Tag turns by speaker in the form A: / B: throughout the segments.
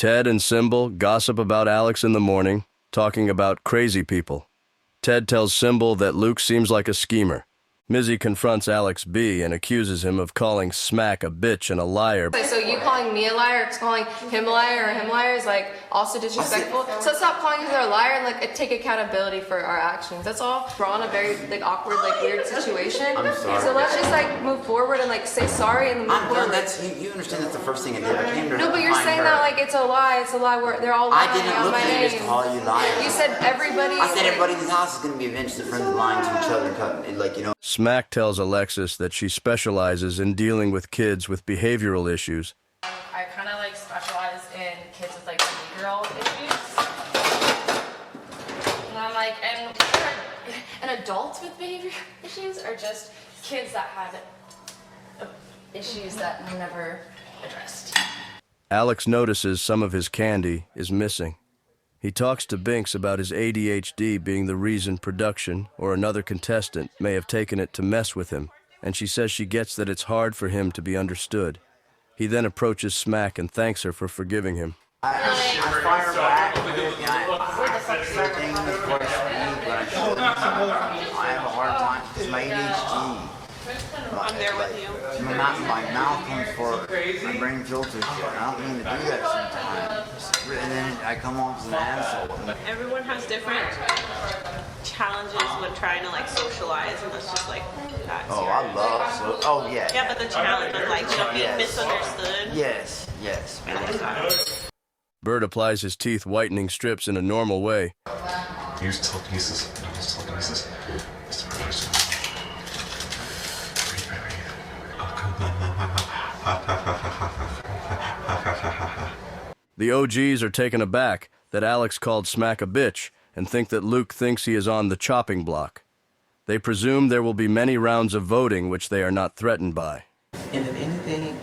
A: Ted and Symbol gossip about Alex in the morning, talking about crazy people. Ted tells Symbol that Luke seems like a schemer. Mizzy confronts Alex B and accuses him of calling Smack a bitch and a liar.
B: So you calling me a liar, calling him a liar, or him a liar is like also disrespectful. So stop calling each other a liar and like take accountability for our actions. That's all. We're on a very like awkward, like weird situation.
C: I'm sorry.
B: So let's just like move forward and like say sorry and move forward.
C: That's you understand that's the first thing I did. I came to
B: No, but you're saying that like it's a lie. It's a lie. They're all lying
C: I didn't
B: on
C: look
B: my
C: at you
B: name.
C: to call you lying.
B: You said everybody.
C: I said everybody in this house is going to be eventually friends of mine to each other, like, you know.
A: Smack tells Alexis that she specializes in dealing with kids with behavioral issues.
D: I kind of like specialize in kids with like behavioral issues. And I'm like, and adults with behavior issues are just kids that had issues that were never addressed.
A: Alex notices some of his candy is missing. He talks to Binks about his ADHD being the reason production or another contestant may have taken it to mess with him, and she says she gets that it's hard for him to be understood. He then approaches Smack and thanks her for forgiving him.
C: I fire back. Everything is for me, but I have a hard time. It's my ADHD.
E: I'm there with you.
C: My mouth comes forward. My brain filters it. I don't mean to do that sometimes. And then I come off as an asshole.
E: Everyone has different challenges with trying to like socialize, and that's just like that's
C: yeah.
E: Yeah, but the challenge of like being misunderstood.
C: Yes, man.
A: Bert applies his teeth whitening strips in a normal way.
F: Use telekinesis.
A: The OGs are taken aback that Alex called Smack a bitch and think that Luke thinks he is on the chopping block. They presume there will be many rounds of voting which they are not threatened by.
G: And if anything,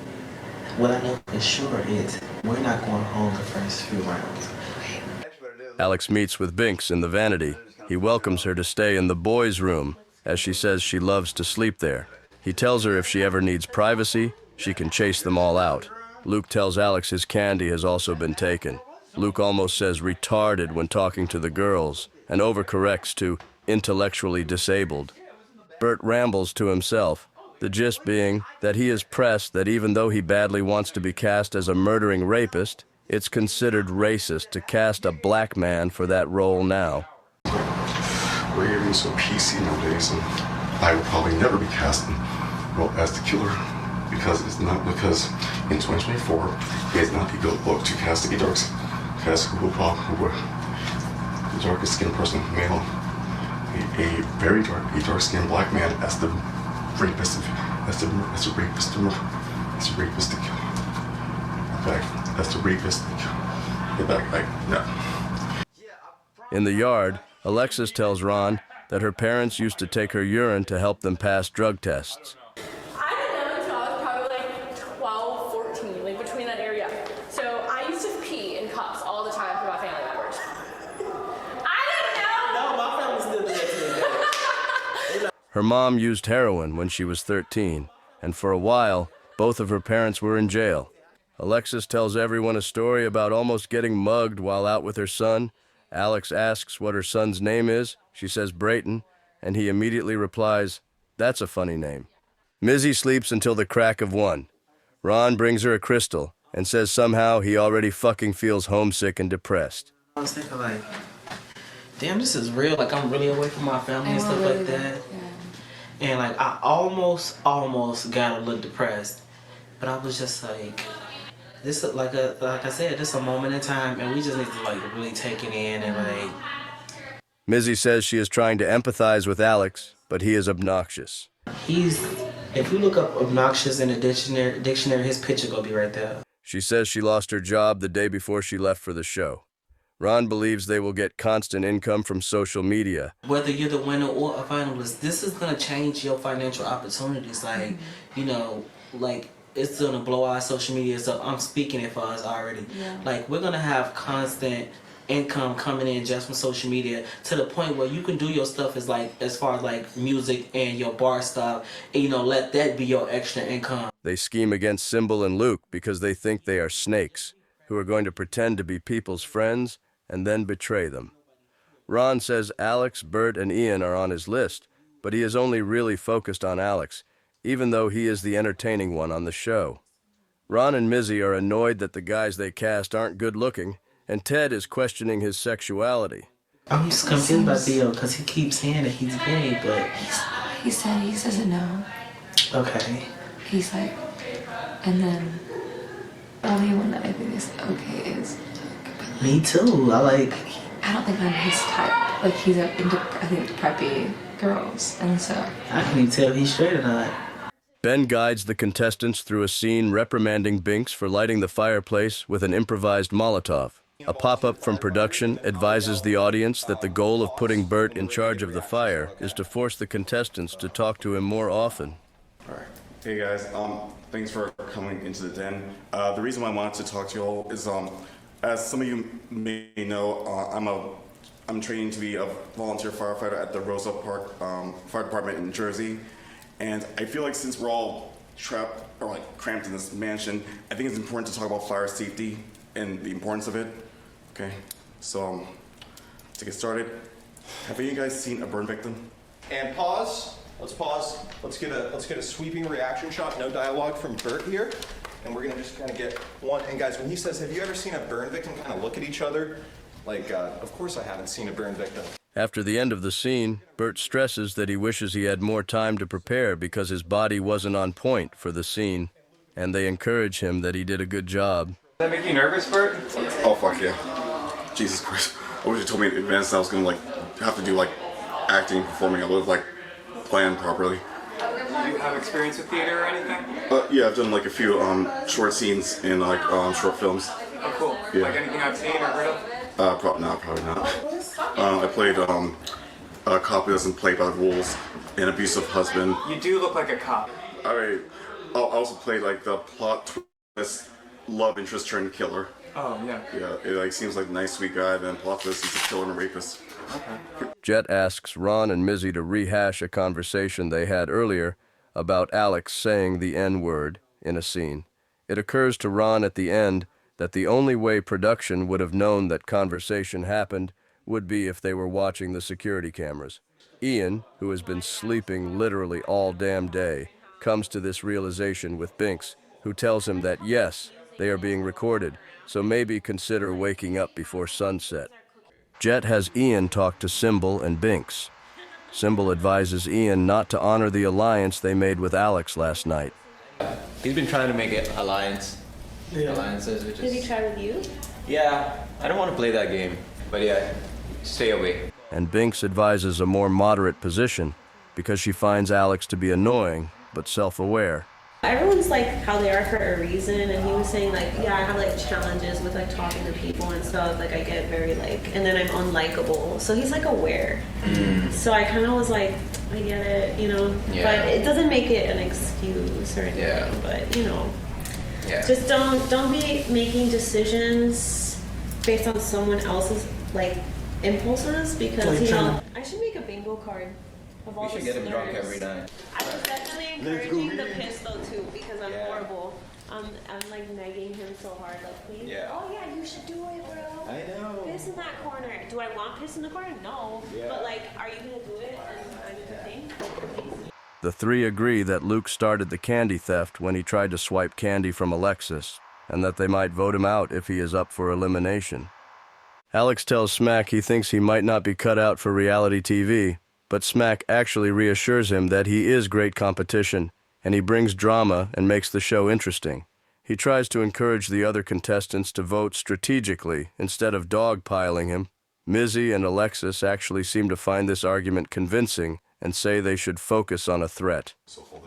G: what I know for sure is we're not going home the first few rounds.
A: Alex meets with Binks in the vanity. He welcomes her to stay in the boys' room, as she says she loves to sleep there. He tells her if she ever needs privacy, she can chase them all out. Luke tells Alex his candy has also been taken. Luke almost says retarded when talking to the girls and overcorrects to intellectually disabled. Bert rambles to himself, the gist being that he is pressed that even though he badly wants to be cast as a murdering rapist, it's considered racist to cast a black man for that role now.
F: We're getting so PC nowadays, and I will probably never be cast as the killer because in 2024 it is not the good look to cast a darkest skinned person, male, a very dark skinned black man as the rapist, as the rapist to kill. That's the rapist. No.
A: In the yard, Alexis tells Ron that her parents used to take her urine to help them pass drug tests.
H: I didn't know until I was probably like 12, 14, like between that area. So I used to pee in cups all the time for my family members. I didn't know!
G: No, my family still does that to this day.
A: Her mom used heroin when she was 13, and for a while, both of her parents were in jail. Alexis tells everyone a story about almost getting mugged while out with her son. Alex asks what her son's name is. She says Brayton, and he immediately replies, "That's a funny name." Mizzy sleeps until the crack of 1. Ron brings her a crystal and says somehow he already fucking feels homesick and depressed.
G: I was thinking like, damn, this is real. Like I'm really away from my family and stuff like that. Yeah. And like I almost got a little depressed, but I was just like, this like I said, this is a moment in time, and we just need to like really take it in and like.
A: Mizzy says she is trying to empathize with Alex, but he is obnoxious.
G: If you look up obnoxious in a dictionary, his picture gonna be right there.
A: She says she lost her job the day before she left for the show. Ron believes they will get constant income from social media.
G: Whether you're the winner or a finalist, this is gonna change your financial opportunities. Like, you know, like it's gonna blow our social media. So I'm speaking it for us already. Yeah. Like we're gonna have constant income coming in just from social media to the point where you can do your stuff as far as like music and your bar stuff, and, you know, let that be your extra income.
A: They scheme against Symbol and Luke because they think they are snakes, who are going to pretend to be people's friends and then betray them. Ron says Alex, Bert, and Ian are on his list, but he is only really focused on Alex, even though he is the entertaining one on the show. Ron and Mizzy are annoyed that the guys they cast aren't good-looking, and Ted is questioning his sexuality.
G: I'm just confused by Theo because he keeps saying that he's gay, but
I: He says it no.
G: okay.
I: He's like, and then only one that I think is okay is like,
G: Me too.
I: I don't think I'm his type. Like he's into I think preppy girls, and so
G: I can't even tell if he's straight or not.
A: Ben guides the contestants through a scene reprimanding Binks for lighting the fireplace with an improvised Molotov. A pop-up from production advises the audience that the goal of putting Bert in charge of the fire is to force the contestants to talk to him more often.
F: All right. Hey guys, thanks for coming into the den. The reason why I wanted to talk to you all is, as some of you may know, I'm training to be a volunteer firefighter at the Rosa Park Fire Department in Jersey. And I feel like since we're all trapped or like cramped in this mansion, I think it's important to talk about fire safety and the importance of it. Okay, so to get started, have any of you guys seen a burn victim?
J: And pause. Let's pause. Let's get a sweeping reaction shot. No dialogue from Bert here, and we're gonna just kind of get one. And guys, when he says, "Have you ever seen a burn victim?" kind of look at each other, like, of course I haven't seen a burn victim.
A: After the end of the scene, Bert stresses that he wishes he had more time to prepare because his body wasn't on point for the scene, and they encourage him that he did a good job.
K: Does that make you nervous, Bert?
F: Oh, fuck yeah. Jesus Christ. I wish you told me in advance that I was gonna have to do acting, performing. I would have planned properly.
K: Do you have experience with theater or anything?
F: Yeah, I've done a few short scenes in short films.
K: Oh, cool.
F: Yeah.
K: Like anything I've seen or heard of?
F: Probably not. I played a cop who doesn't play by the rules, an abusive husband.
K: You do look like a cop.
F: I also played the plot twist love interest turned killer.
K: Oh, yeah.
F: Yeah, it seems like a nice sweet guy, then plot twist he's a killer and a rapist.
K: Okay.
A: Jet asks Ron and Mizzy to rehash a conversation they had earlier about Alex saying the N-word in a scene. It occurs to Ron at the end that the only way production would have known that conversation happened would be if they were watching the security cameras. Ian, who has been sleeping literally all damn day, comes to this realization with Binks, who tells him that yes, they are being recorded, so maybe consider waking up before sunset. Jet has Ian talk to Symbol and Binks. Symbol advises Ian not to honor the alliance they made with Alex last night.
L: He's been trying to make it alliances, which
D: Did he
L: is...
D: try with you?
L: Yeah, I don't want to play that game, but yeah, stay away.
A: And Binks advises a more moderate position because she finds Alex to be annoying but self-aware.
D: Everyone's how they are for a reason, and he was saying yeah, I have challenges with talking to people and stuff. I get very and then I'm unlikable. So he's aware. So I kind of was I get it,
L: Yeah.
D: But it doesn't make it an excuse or anything.
L: Yeah.
D: But
L: Yeah.
D: just don't be making decisions based on someone else's impulses because I should make a bingo card of all
L: We should
D: the
L: get him drunk
D: slurs.
L: every night.
D: I was definitely encouraging the piss though too because I'm horrible. I'm nagging him so hard, please.
L: Yeah.
D: Oh yeah, you should do it, bro.
L: I know.
D: Piss in that corner. Do I want piss in the corner? No.
L: Yeah.
D: But are you gonna do it? And I'm gonna think.
A: The three agree that Luke started the candy theft when he tried to swipe candy from Alexis, and that they might vote him out if he is up for elimination. Alex tells Smack he thinks he might not be cut out for reality TV, but Smack actually reassures him that he is great competition, and he brings drama and makes the show interesting. He tries to encourage the other contestants to vote strategically instead of dogpiling him. Mizzy and Alexis actually seem to find this argument convincing and say they should focus on a threat.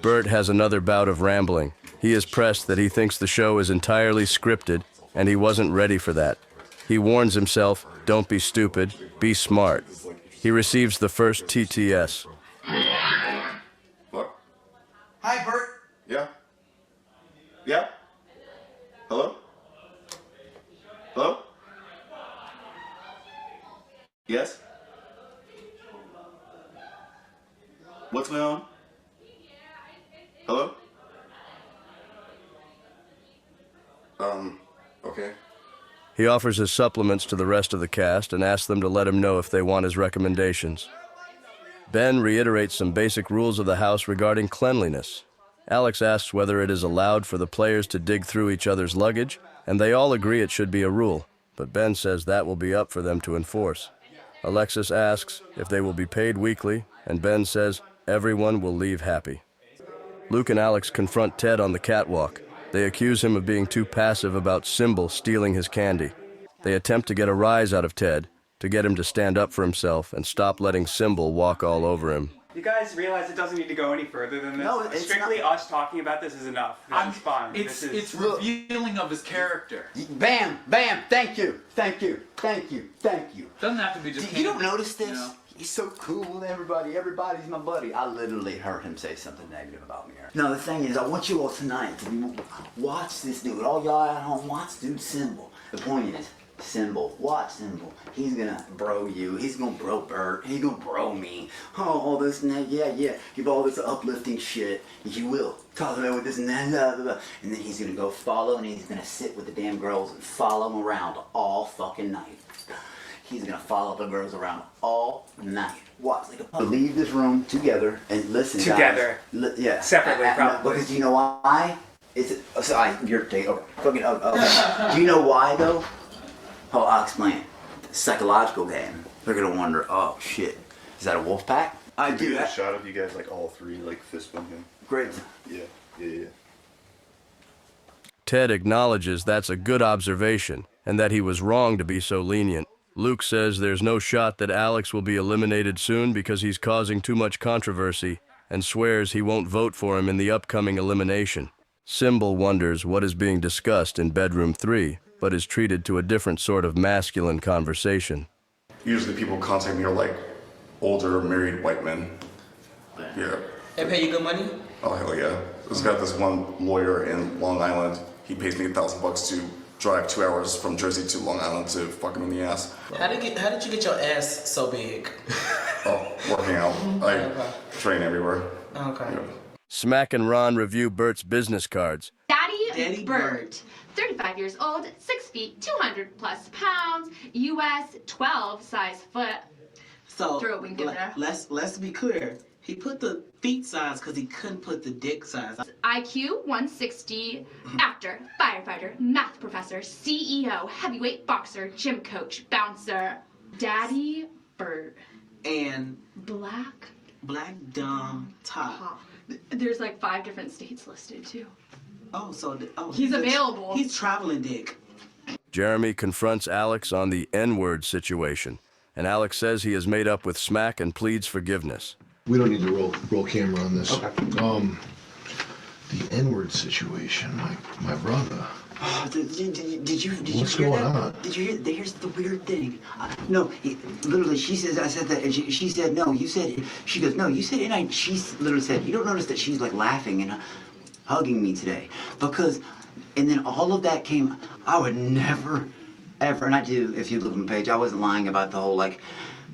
A: Bert has another bout of rambling. He is pressed that he thinks the show is entirely scripted, and he wasn't ready for that. He warns himself, don't be stupid, be smart. He receives the first TTS.
F: What?
J: Hi, Bert.
F: Yeah? Yeah? Hello? Hello? Yes? What's going on? Hello? Okay.
A: He offers his supplements to the rest of the cast and asks them to let him know if they want his recommendations. Ben reiterates some basic rules of the house regarding cleanliness. Alex asks whether it is allowed for the players to dig through each other's luggage, and they all agree it should be a rule, but Ben says that will be up for them to enforce. Alexis asks if they will be paid weekly, and Ben says everyone will leave happy. Luke and Alex confront Ted on the catwalk. They accuse him of being too passive about Symbol stealing his candy. They attempt to get a rise out of Ted, to get him to stand up for himself and stop letting Symbol walk all over him.
K: You guys realize it doesn't need to go any further than this?
C: No, it's
K: Strictly us talking about this is enough. This is fine.
M: It's revealing of his character.
C: Bam, bam, thank you, thank you, thank you, thank you.
M: Doesn't have to be just.
C: You don't notice this?
M: No.
C: He's so cool with everybody. Everybody's my buddy. I literally heard him say something negative about me. No, the thing is, I want you all tonight to watch this dude. All y'all at home, watch dude Symbol. The point is, Symbol, watch Symbol. He's gonna bro you. He's gonna bro Bert. He's gonna bro me. Oh, all this and that. Yeah. Give all this uplifting shit. You will. Talk about with this and that. Blah, blah, blah. And then he's gonna go follow, and he's gonna sit with the damn girls and follow them around all fucking night. He's gonna follow the girls around all night. Watch, like a puppet. Leave this room together and listen.
K: Together.
C: Guys. Yeah.
K: Separately, probably.
C: Because you know why? You're taking over. Fucking okay. Do you know why though? Oh, I'll explain. Psychological game. They're gonna wonder, oh shit, is that a wolf pack? I
F: Can we
C: do
F: get a
C: that.
F: shot of you guys like all three like fist bumping?
C: Great.
F: Yeah.
A: Ted acknowledges that's a good observation and that he was wrong to be so lenient. Luke says there's no shot that Alex will be eliminated soon because he's causing too much controversy and swears he won't vote for him in the upcoming elimination. Symbol wonders what is being discussed in bedroom 3, but is treated to a different sort of masculine conversation.
F: Usually people contact me are like older married white men. Yeah.
G: They pay you good money?
F: Oh hell yeah. There's got this one lawyer in Long Island. He pays me $1,000 to drive 2 hours from Jersey to Long Island to fuck him in the ass.
G: How did you get your ass so big?
F: Oh, working out. I train everywhere.
G: Okay.
F: Yeah.
A: Smack and Ron review Bert's business cards.
N: Daddy Bert, 35 years old, 6 feet, 200 plus pounds, US 12 size foot.
G: So
N: Throw a wink in there.
G: let's be clear. He put the feet size because he couldn't put the dick size.
N: IQ 160, actor, firefighter, math professor, CEO, heavyweight boxer, gym coach, bouncer. Daddy Bert.
G: And
N: Black
G: dumb top.
N: There's like 5 different states listed too.
G: He's
N: available.
G: He's traveling dick.
A: Jeremy confronts Alex on the N-word situation, and Alex says he has made up with Smack and pleads forgiveness.
O: We don't need to roll camera on this. Okay. The N-word situation, my brother.
C: Did you
O: What's
C: hear
O: going
C: that?
O: on?
C: Did you hear? Here's the weird thing. No, literally, she says, I said that, and she said, no, you said, she goes, no, you said, and she literally said, you don't notice that she's like laughing and hugging me today. Because, and then all of that came, I would never, ever, and I do, if you look on the page, I wasn't lying about the whole, like,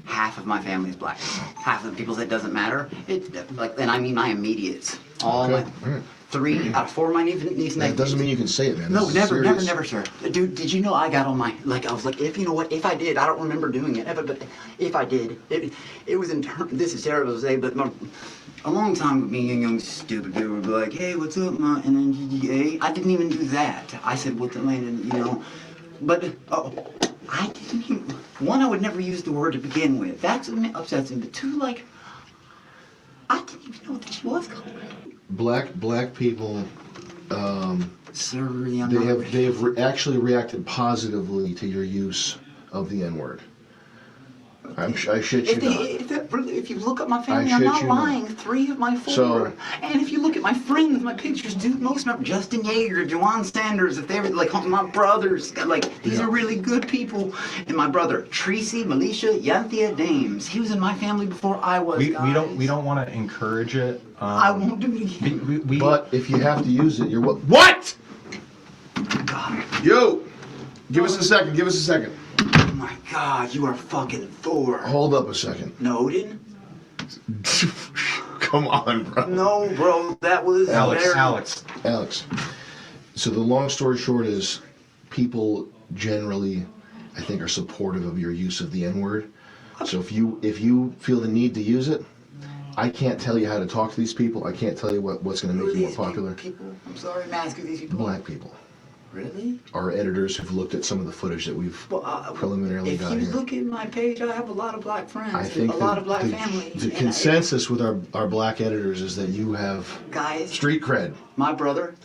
C: half of my family is black. Half of the people say it doesn't matter. And I mean my immediates. All
O: Okay.
C: my 3 out of 4 of my nieces and nephews.
O: That doesn't mean you can say it, man.
C: No,
O: This is
C: never,
O: serious.
C: sir. Dude, did you know I got on my, I was like, if you know what, if I did, I don't remember doing it ever, but if I did, it was in turn, this is terrible to say, but a long time with me and young stupid people would be like, hey, what's up, ma? And then, hey, I didn't even do that. I said, what's up, man? And, you know, but, I didn't even, 1, I would never use the word to begin with. That's what upsets me, but 2, like, I didn't even know what she was called.
O: Black people,
C: Sir, really,
O: they have actually reacted positively to your use of the N-word. I shit you not.
C: If you look at my family, I'm not lying. 3 of my 4.
O: So-
C: And if you look at my friends, my pictures, dude, most of them are Justin Yeager, Jawan Sanders, if they were like my brothers, like these are really good people. And my brother, Tracy, Militia, Yanthia Dames. He was in my family before I was.
J: We don't want to encourage it.
C: I won't do it again.
O: But if you have to use it, you're what?
C: God.
O: Yo, give us a second.
C: Oh my God, you are fucking Thor.
O: Hold up a second.
C: No, Odin?
O: Come on, bro.
C: No, bro, that was
O: Alex. So the long story short is, people generally, I think, are supportive of your use of the N-word. So if you feel the need to use it, I can't tell you how to talk to these people. I can't tell you what's going to make you more popular.
C: People, I'm sorry, man, who these people?
O: Black people.
C: Really?
O: Our editors have looked at some of the footage that we've preliminarily got here.
C: If you look at my page, I have a lot of black friends,
O: I think
C: a lot of black family.
O: The consensus with our black editors is that you have street cred.
C: My brother.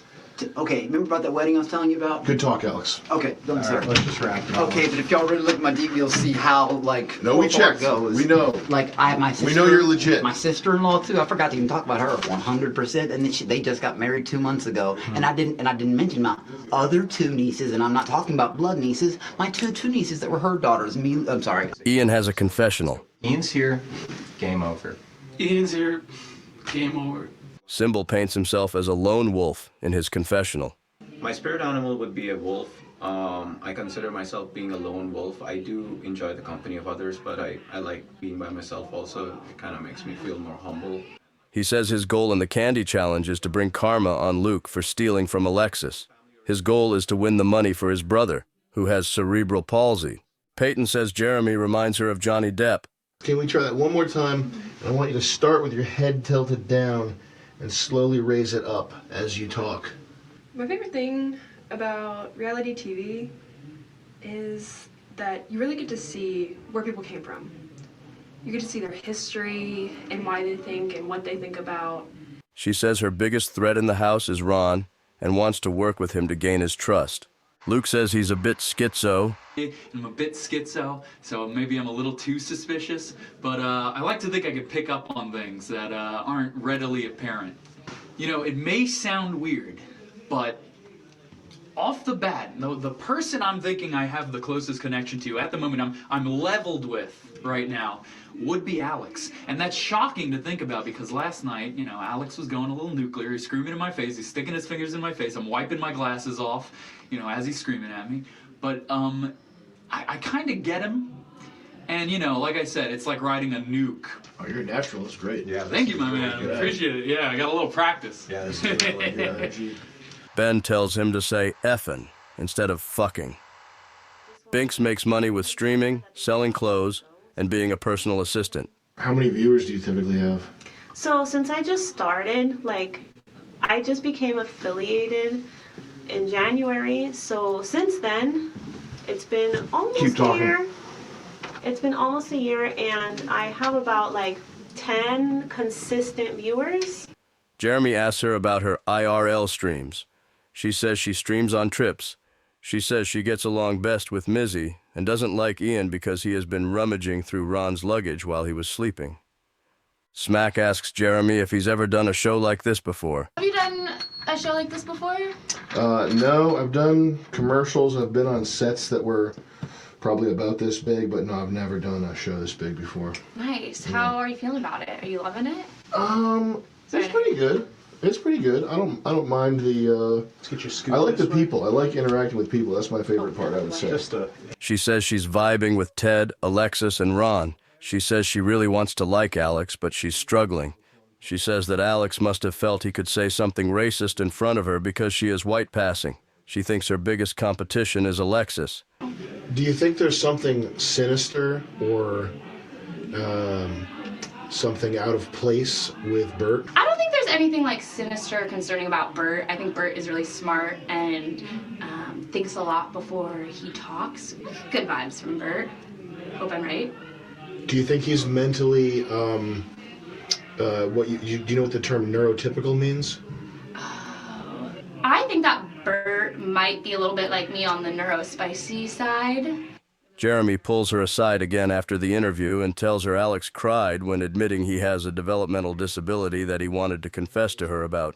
C: Okay, remember about that wedding I was telling you about?
O: Good talk, Alex.
C: Okay, let me see.
O: Let's just wrap it up.
C: Okay, but if y'all really look at my DV, you'll see how, like,
O: No, we checked.
C: goes.
O: We know.
C: Like, I have my sister.
O: We know you're legit.
C: My sister-in-law, too. I forgot to even talk about her 100%. And then they just got married 2 months ago. And I didn't mention my other 2 nieces, and I'm not talking about blood nieces. My two nieces that were her daughters. I'm sorry.
A: Ian has a confessional.
L: Ian's here. Game over.
P: Ian's here. Game over.
A: Symbol paints himself as a lone wolf in his confessional.
L: My spirit animal would be a wolf. I consider myself being a lone wolf. I do enjoy the company of others, but I like being by myself also. It kind of makes me feel more humble.
A: He says his goal in the candy challenge is to bring karma on Luke for stealing from Alexis. His goal is to win the money for his brother, who has cerebral palsy. Peyton says Jeremy reminds her of Johnny Depp.
O: Can we try that one more time? And I want you to start with your head tilted down and slowly raise it up as you talk.
Q: My favorite thing about reality TV is that you really get to see where people came from. You get to see their history and why they think and what they think about.
A: She says her biggest threat in the house is Ron and wants to work with him to gain his trust. Luke says he's a bit schizo.
P: I'm a bit schizo, so maybe I'm a little too suspicious, but I like to think I can pick up on things that aren't readily apparent. You know, it may sound weird, but off the bat, the person I'm thinking I have the closest connection to at the moment, I'm leveled with right now, would be Alex. And that's shocking to think about because last night, you know, Alex was going a little nuclear. He's screaming in my face. He's sticking his fingers in my face. I'm wiping my glasses off, you know, as he's screaming at me. But I kind of get him. And, you know, like I said, it's like riding a nuke.
O: Oh, you're a natural. That's great.
P: Yeah, thank you, my man. Appreciate it. Yeah, I got a little practice.
O: Yeah, this is really
A: Ben tells him to say effin' instead of fucking. Binks makes money with streaming, selling clothes, and being a personal assistant.
O: How many viewers do you typically have?
D: So since I just started, like, I just became affiliated in January. So since then, it's been almost a year. It's been almost a year, and I have about like 10 consistent viewers.
A: Jeremy asks her about her IRL streams. She says she streams on trips. She says she gets along best with Mizzy and doesn't like Ian because he has been rummaging through Ron's luggage while he was sleeping. Smack asks Jeremy if he's ever done a show like this before.
N: Have you done a show like this before?
O: No, I've done commercials. I've been on sets that were probably about this big, but no, I've never done a show this big before.
N: Nice. How are you feeling about it? Are you loving it?
O: It's pretty good. It's pretty good. I don't mind the. Let's get your scoop. I like the people. I like interacting with people. That's my favorite part, I would say.
A: She says she's vibing with Ted, Alexis, and Ron. She says she really wants to like Alex, but she's struggling. She says that Alex must have felt he could say something racist in front of her because she is white passing. She thinks her biggest competition is Alexis.
O: Do you think there's something sinister or something out of place with Bert?
N: I don't think there's anything like sinister or concerning about Bert. I think Bert is really smart and thinks a lot before he talks. Good vibes from Bert. Hope I'm right.
O: Do you think he's mentally, do you know what the term neurotypical means?
N: I think that Bert might be a little bit like me on the neurospicy side.
A: Jeremy pulls her aside again after the interview and tells her Alex cried when admitting he has a developmental disability that he wanted to confess to her about.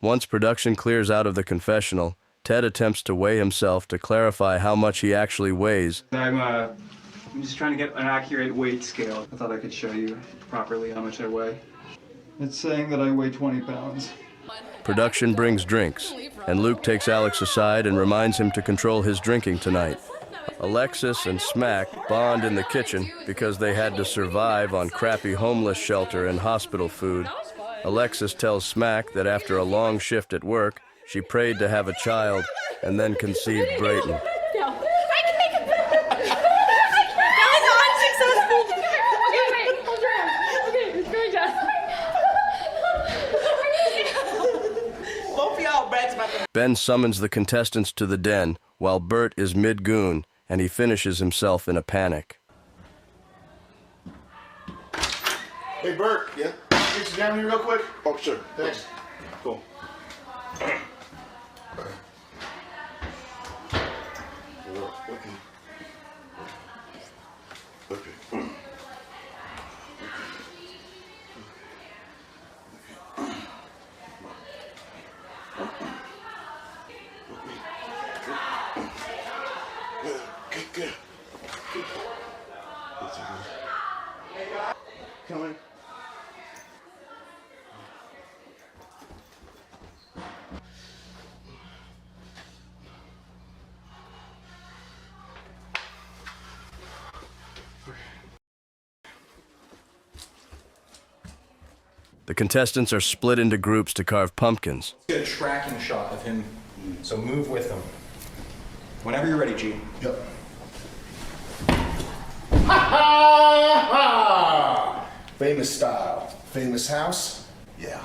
A: Once production clears out of the confessional, Ted attempts to weigh himself to clarify how much he actually weighs.
K: I'm just trying to get an accurate weight scale. I thought I could show you properly how much I weigh. It's saying that I weigh 20 pounds.
A: Production brings drinks, and Luke takes Alex aside and reminds him to control his drinking tonight. Alexis and Smack bond in the kitchen because they had to survive on crappy homeless shelter and hospital food. Alexis tells Smack that after a long shift at work, she prayed to have a child and then conceived Brayton.
H: No. I
A: Ben summons the contestants to the den while Bert is mid-goon and he finishes himself in a panic.
O: Hey, Bert. Yeah? Get you down here real quick? Oh, sure. Thanks. Cool. Okay. Good. Come in.
A: The contestants are split into groups to carve pumpkins.
J: Get a tracking shot of him, so move with him. Whenever you're ready, G.
O: Yep.
R: Ha ha ha! Famous style, famous house. Yeah,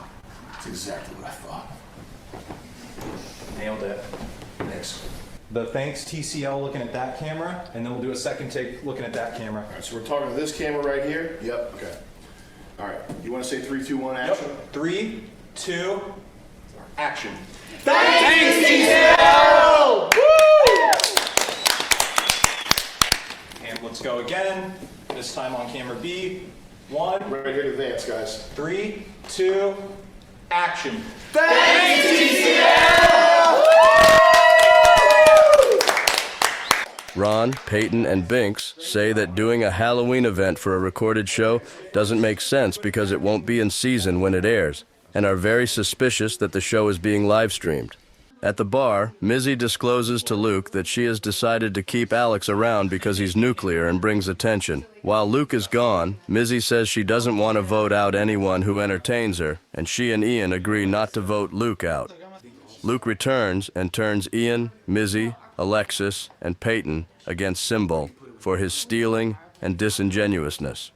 R: that's exactly what I thought.
J: Nailed it.
R: Thanks.
J: The thanks TCL looking at that camera, and then we'll do a second take looking at that camera.
R: All right, so we're talking to this camera right here? Yep, okay. All right, you want to say 3, 2, 1, action?
J: Yep. 3, 2, action.
R: Thanks, TCL! Woo!
J: And let's go again. This time on camera B. 1.
R: Right here to advance, guys.
J: 3, 2, action.
R: Thanks, TCL!
A: Ron, Peyton, and Binks say that doing a Halloween event for a recorded show doesn't make sense because it won't be in season when it airs, and are very suspicious that the show is being live-streamed. At the bar, Mizzy discloses to Luke that she has decided to keep Alex around because he's nuclear and brings attention. While Luke is gone, Mizzy says she doesn't want to vote out anyone who entertains her, and she and Ian agree not to vote Luke out. Luke returns and turns Ian, Mizzy, Alexis, and Peyton against Symbol for his stealing and disingenuousness.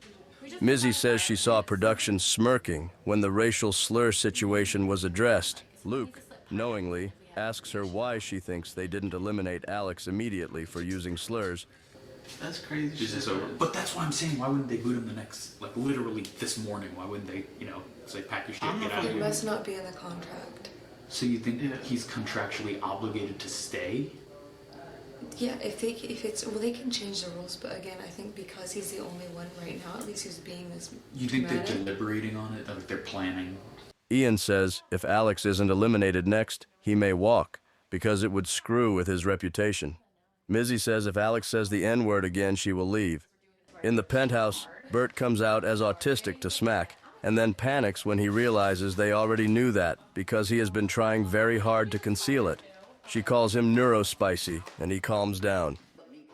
A: Mizzy says she saw production smirking when the racial slur situation was addressed. Luke, knowingly, asks her why she thinks they didn't eliminate Alex immediately for using slurs.
P: That's crazy. Is this over? But that's why I'm saying, why wouldn't they boot him the next, like literally this morning? Why wouldn't they, say pack your shit, get out of
I: It
P: here?
I: must not be in the contract.
P: So you think he's contractually obligated to stay?
I: Yeah, they can change the rules, but again, I think because he's the only one right now, at least who's being this
P: You think they're
I: dramatic.
P: deliberating on it? Like they're planning?
A: Ian says if Alex isn't eliminated next, he may walk, because it would screw with his reputation. Mizzy says if Alex says the N-word again, she will leave. In the penthouse, Bert comes out as autistic to Smack, and then panics when he realizes they already knew that, because he has been trying very hard to conceal it. She calls him neurospicy, and he calms down.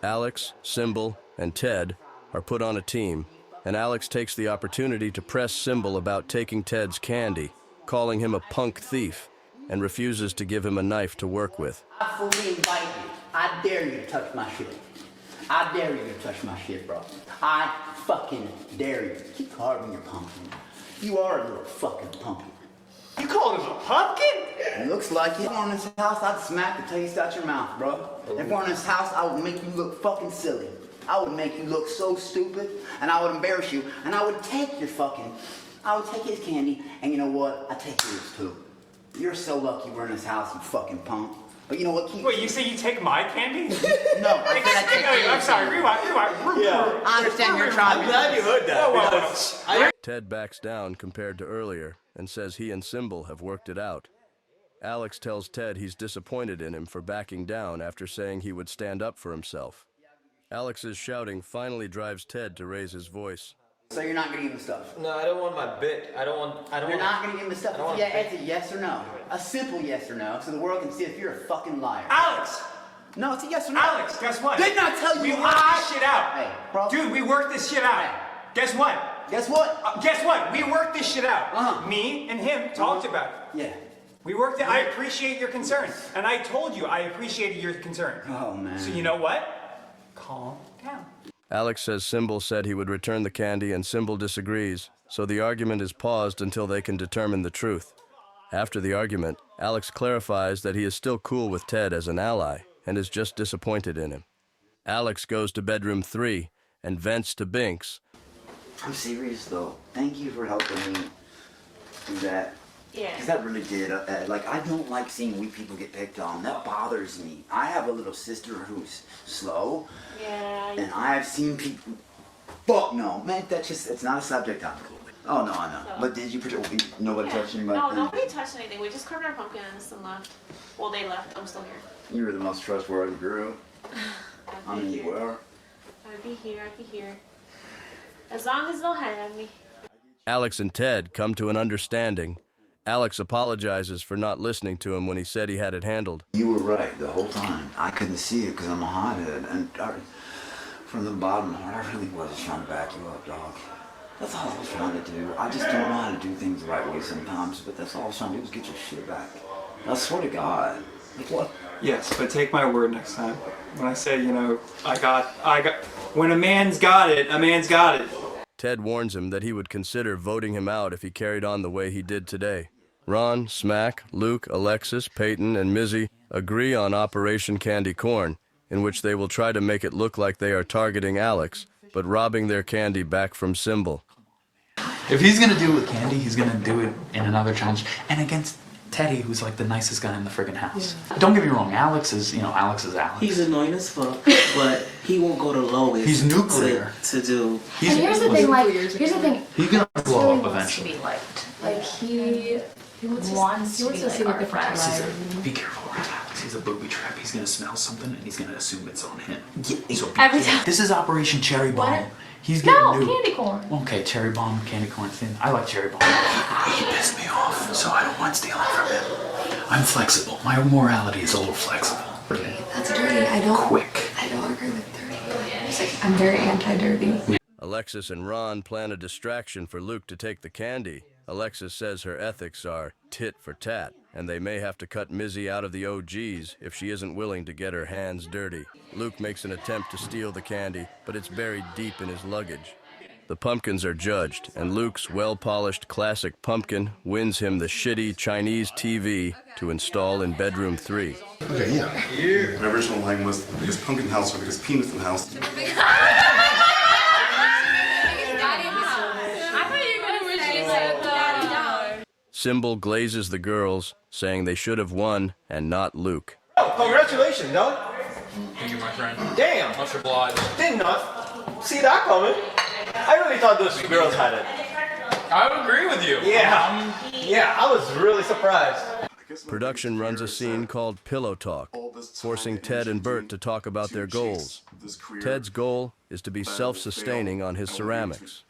A: Alex, Symbol, and Ted are put on a team, and Alex takes the opportunity to press Symbol about taking Ted's candy, calling him a punk thief, and refuses to give him a knife to work with.
C: I fully invite you. I dare you to touch my shit. I dare you to touch my shit, bro. I fucking dare you. Keep carving your pumpkin. You are a little fucking pumpkin.
R: You called him a pumpkin?
C: It looks like it. If we're in this house, I'd smack the taste out your mouth, bro. If we're in this house, I would make you look fucking silly. I would make you look so stupid, and I would embarrass you, and I would take I would take his candy, and you know what? I'd take yours too. You're so lucky we're in this house, you fucking punk. But you know what?
K: Wait, you say you take my candy?
C: No, I said I take yours.
K: I'm sorry, rewind.
C: Yeah, I understand you're trying.
K: I'm glad you heard that.
A: Ted backs down compared to earlier and says he and Symbol have worked it out. Alex tells Ted he's disappointed in him for backing down after saying he would stand up for himself. Alex's shouting finally drives Ted to raise his voice.
C: So you're not gonna give him stuff?
S: No, I don't want my bit.
C: You're not gonna give him the stuff? Yeah, it's a yes or no. A simple yes or no, so the world can see if you're a fucking liar.
K: Alex!
C: No, it's a yes or no.
K: Alex, guess what?
C: Didn't I tell you
K: we worked this shit out?
C: Hey, bro.
K: Dude, we worked this shit out.
C: Hey.
K: Guess what?
C: Guess what?
K: Guess what? We worked this shit out.
C: Uh-huh.
K: Me and him talked about it.
C: Yeah.
K: We worked it. I appreciate your concern. And I told you I appreciated your concern.
C: Oh, man.
K: So you know what? Calm down.
A: Alex says Symbol said he would return the candy and Symbol disagrees, so the argument is paused until they can determine the truth. After the argument, Alex clarifies that he is still cool with Ted as an ally and is just disappointed in him. Alex goes to bedroom 3 and vents to Binks.
C: I'm serious though. Thank you for helping me do that.
E: Yeah.
C: Because that really did. Like, I don't like seeing weak people get picked on. That bothers me. I have a little sister who's slow.
E: Yeah.
C: And I've seen people. Fuck no, man. That's just. It's not a subject I'm cool with. Oh no, I know.
E: So.
C: But did you nobody touched anybody?
E: No, nobody touched anything. We just carved our pumpkins and left. Well, they left. I'm still here.
C: You were the most trustworthy girl. I mean, you were.
E: I'd be here. As long as they'll have me.
A: Alex and Ted come to an understanding. Alex apologizes for not listening to him when he said he had it handled.
C: You were right the whole time. I couldn't see it because I'm a hothead. And from the bottom of my heart, I really was just trying to back you up, dog. That's all I was trying to do. I just don't know how to do things the right way sometimes, but that's all I was trying to do was get your shit back. I swear to God. Like what?
K: Yes, but take my word next time. When I say, I got, when a man's got it, a man's got it.
A: Ted warns him that he would consider voting him out if he carried on the way he did today. Ron, Smack, Luke, Alexis, Peyton, and Mizzy agree on Operation Candy Corn, in which they will try to make it look like they are targeting Alex, but robbing their candy back from Symbol.
P: If he's gonna do it with Candy, he's gonna do it in another challenge, and against Teddy, who's like the nicest guy in the friggin' house. Yeah. Don't get me wrong, Alex is Alex.
G: He's annoying as fuck, but he won't go to lowest.
P: He's nuclear.
G: To do.
I: And here's the thing, here's the thing.
P: He's gonna blow
I: really
P: up
I: wants
P: eventually.
I: to be liked. Like he wants to be like our friend.
P: Be careful around Alex. He's a booby trap. He's gonna smell something and he's gonna assume it's on him. Yeah, so
I: every time.
P: This is Operation Cherry Bomb.
I: What?
P: He's getting new.
I: Candy corn.
P: Okay, cherry bomb, candy corn thing. I like cherry bomb. He pissed me off, so I don't want stealing from him. I'm flexible. My morality is a little flexible.
I: Okay, that's dirty. I don't agree with dirty. I'm very anti-dirty.
A: Alexis and Ron plan a distraction for Luke to take the candy. Alexis says her ethics are tit for tat, and they may have to cut Mizzy out of the OGs if she isn't willing to get her hands dirty. Luke makes an attempt to steal the candy, but it's buried deep in his luggage. The pumpkins are judged, and Luke's well-polished classic pumpkin wins him the shitty Chinese TV to install in bedroom 3.
F: Okay, yeah. My original line was the biggest pumpkin house or the biggest penis in the house.
A: Symbol glazes the girls, saying they should have won and not Luke.
S: Oh, congratulations, dog.
P: Thank you, my friend.
S: Damn.
P: Much obliged.
S: Did not see that coming. I really thought those two girls had it.
P: I would agree with you.
S: Yeah, I was really surprised.
A: Production runs a scene called Pillow Talk, forcing Ted and Bert to talk about their goals. Ted's goal is to be self-sustaining on his ceramics.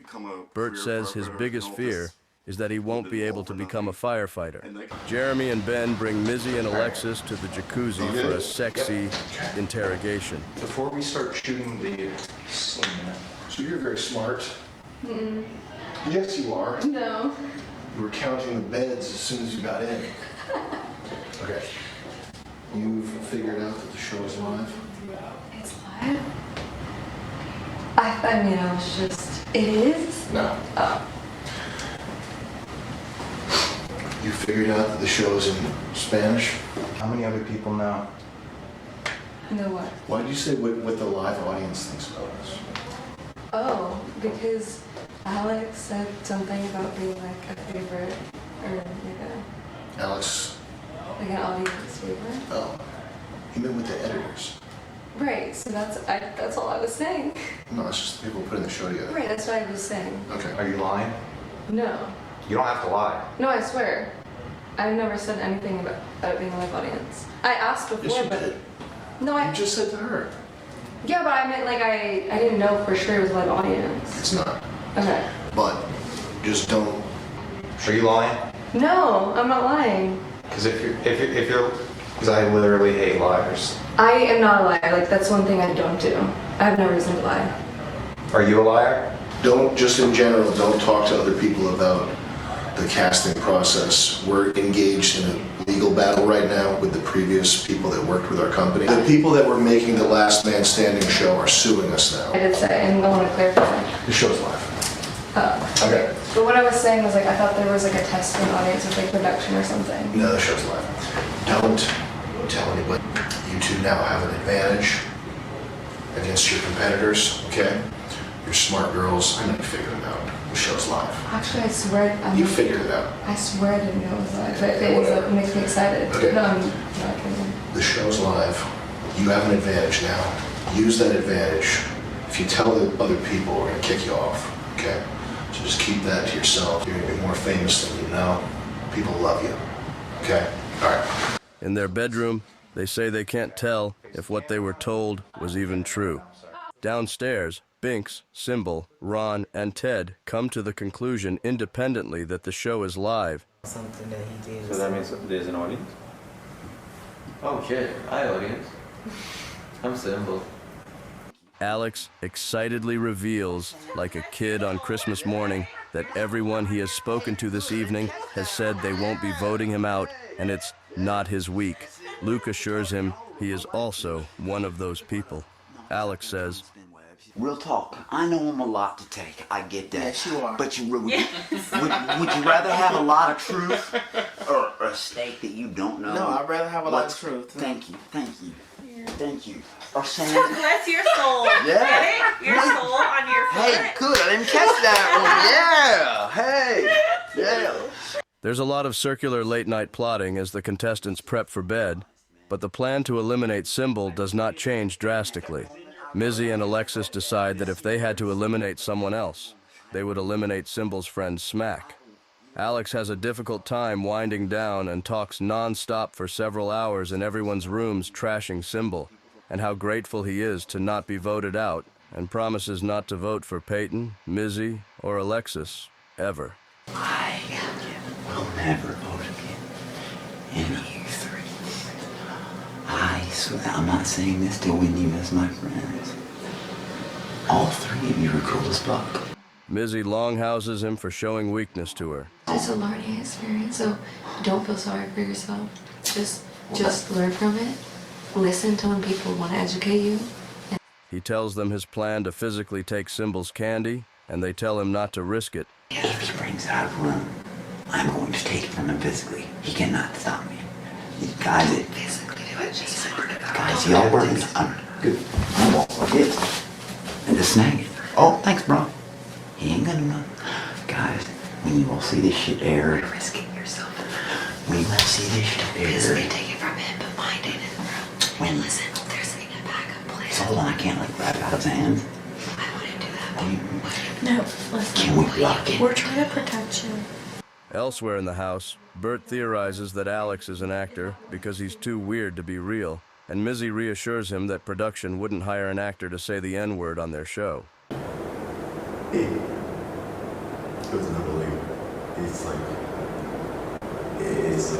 A: Bert says his biggest fear is that he won't be able to become a firefighter. Jeremy and Ben bring Mizzy and Alexis to the jacuzzi for a sexy interrogation.
R: Before we start shooting the scene, so you're very smart.
Q: Mm-mm.
R: Yes, you are.
Q: No.
R: You were counting the beds as soon as you got in. Okay. You've figured out that the show is live?
I: It's live? I mean, I was just... It is?
R: No.
I: Oh.
R: You figured out that the show's in Spanish?
S: How many other people know?
I: No what?
R: Why did you say what the live audience thinks about us?
I: Oh, because Alex said something about being like a favorite, or like
R: Alex?
I: Like an audience favorite.
R: Oh. You meant with the editors?
I: Right, so that's all I was saying.
R: No, it's just the people putting the show together.
I: Right, that's what I was saying.
R: Okay.
S: Are you lying?
I: No.
S: You don't have to lie.
I: No, I swear. I've never said anything about it being a live audience. I asked before,
R: Yes, you
I: but...
R: did.
I: No, I...
R: You just said to her.
I: Yeah, but I meant like I didn't know for sure it was a live audience.
R: It's not.
I: Okay.
R: But just don't.
S: Are you lying?
I: No, I'm not lying.
S: Because if you're, because I literally hate liars.
I: I am not a liar. Like, that's one thing I don't do. I have no reason to lie.
S: Are you a liar?
R: Don't, just in general, don't talk to other people about the casting process. We're engaged in a legal battle right now with the previous people that worked with our company. The people that were making the Last Man Standing show are suing us now.
I: I did say, and I want to clarify.
R: The show's live.
O: Okay.
I: But what I was saying was like I thought there was like a testing audience with like production or something.
O: No, the show's live. Don't tell anybody. You two now have an advantage against your competitors, okay? You're smart girls. I'm gonna figure it out. The show's live.
I: Actually, I swear.
O: You figured it out.
I: I swear I didn't know it was live, but it is. It makes me excited.
O: Okay.
I: No, I'm not kidding.
O: The show's live. You have an advantage now. Use that advantage. If you tell the other people, we're gonna kick you off, okay? So just keep that to yourself. You're gonna be more famous than you know. People love you, okay? All right.
A: In their bedroom, they say they can't tell if what they were told was even true. Downstairs, Binks, Symbol, Ron, and Ted come to the conclusion independently that the show is live.
G: Something that he did.
S: So that means there's an audience? Oh shit, hi audience. I'm Symbol.
A: Alex excitedly reveals, like a kid on Christmas morning, that everyone he has spoken to this evening has said they won't be voting him out, and it's not his week. Luke assures him he is also one of those people. Alex says,
C: Real talk, I know I'm a lot to take. I get that.
G: Yes, you are.
C: But would you rather have a lot of truth or a steak that you don't know?
G: No, I'd rather have a lot of truth.
C: Thank you, thank you, thank you. Or saying,
E: Bless your soul.
C: Yeah.
E: Ready? Your soul on your foot.
C: hey, good, I didn't catch that one. Yeah, hey, yeah.
A: there's a lot of circular late-night plotting as the contestants prep for bed, but the plan to eliminate Symbol does not change drastically. Mizzy and Alexis decide that if they had to eliminate someone else, they would eliminate Symbol's friend Smack. Alex has a difficult time winding down and talks non-stop for several hours in everyone's rooms trashing Symbol, and how grateful he is to not be voted out, and promises not to vote for Peyton, Mizzy, or Alexis, ever.
C: I will never vote again. Any of you three. I swear, I'm not saying this to win you as my friends. All three of you are cool as fuck.
A: Mizzy longhouses him for showing weakness to her.
I: It's a learning experience, so don't feel sorry for yourself. Just learn from it. Listen to when people want to educate you.
A: He tells them his plan to physically take Symbol's candy, and they tell him not to risk it.
C: If he brings it out of the room, I'm going to take it from him physically. He cannot stop me. These guys,
I: Physically do it. She's smart about it.
C: guys, y'all work. I'm good. I'm walk like this. And just snag it. Oh, thanks, bro. He ain't gonna run. Guys, when you all see this shit aired,
I: You're risking yourself.
C: when you all see this shit
I: Physically
C: aired,
I: take it from him, but mind it in the room.
C: when,
I: Listen, there's a backup plan.
C: so hold on, I can't like grab it out of his hands.
I: I wouldn't do that.
C: Do you,
Q: No, listen.
C: can we block it?
Q: We're trying to protect you.
A: Elsewhere in the house, Bert theorizes that Alex is an actor because he's too weird to be real, and Mizzy reassures him that production wouldn't hire an actor to say the N-word on their show.
F: It was unbelievable. It's like, it's